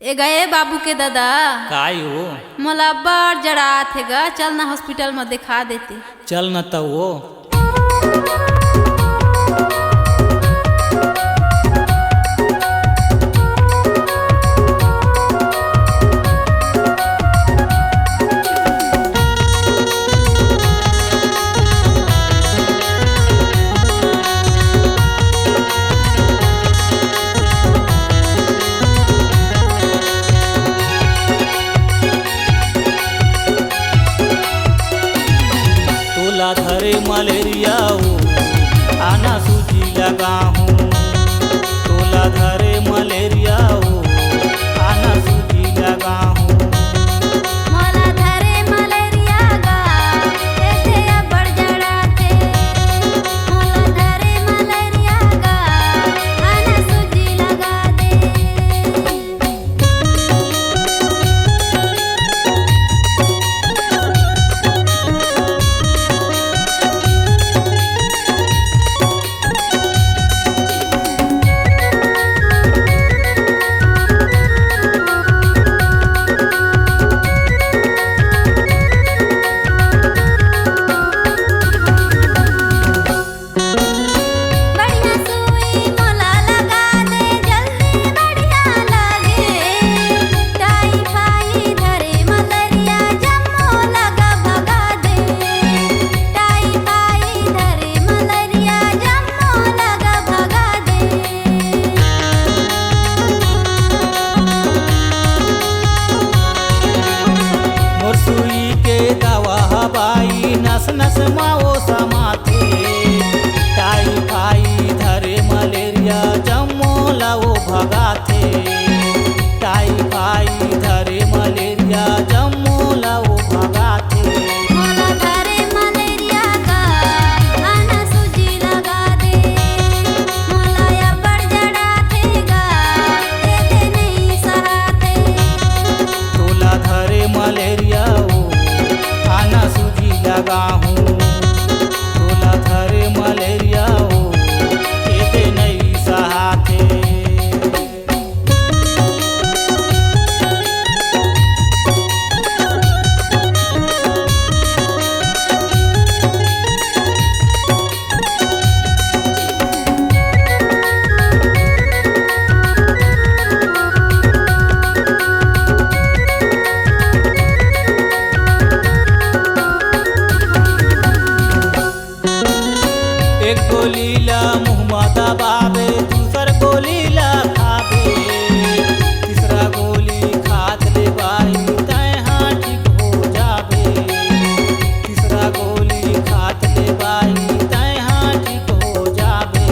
ए गए बाबू के दादा काय हो? मोला बड़ जड़ात है गा, चल ना हॉस्पिटल में दिखा देते। चल न तो वो तोला धरे मलेरिया हो, आना सूजी लगा हूँ। तोला धरे मलेरिया हो, आना सूजी लगा हूँ। मोला धरे मलेरिया गा, ऐसे बड़ जड़ात है। मोला धरे मलेरिया गा, आना सूजी लगा दे। बढ़िया सुई मोला लगा दे, जल्दी बढ़िया लगे। टाइफाइड धरे मलेरिया जम्मो लगा भगा दे। टाइफाइड धरे मलेरिया जम्मो लगा भगा दे। मोर सुई के दवा हवाई नस नस माओ समाते। टाइफाइड धरे मलेरिया जम्मो लाओ भगाते। टाइफाइड धरे मलेरिया जम्मो लाओ भगाते। मोला धरे मलेरिया गा, आना सूजी लगा दे। मोला या बड़ जड़ात है गा, एते नहीं सहाते। तोला धरे मलेरिया हो, आना सूजी लगा हूँ। तोला धरे मलेरिया हो, एते नहीं सहाते। एक गोली ला मुँह में दबावे, दूसर गोली ला खावे। तीसरा गोली खात ले बाई तय हाँ ठीक हो जावे। तीसरा गोली खात ले बाई तय हाँ ठीक हो जावे।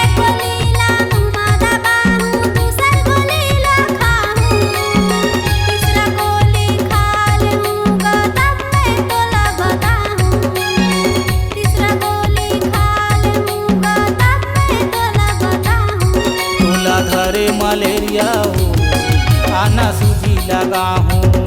एक गोली ला मुँह में दबाऊं, दूसर गोली ला खाऊं। तीसरा गोली खा लूँगा तब मैं तोला बताऊं। तीसरा गोली खा लूँगा तब मैं तोला बताऊं। तोला धरे मलेरिया हो, आना सूजी लगा हूँ।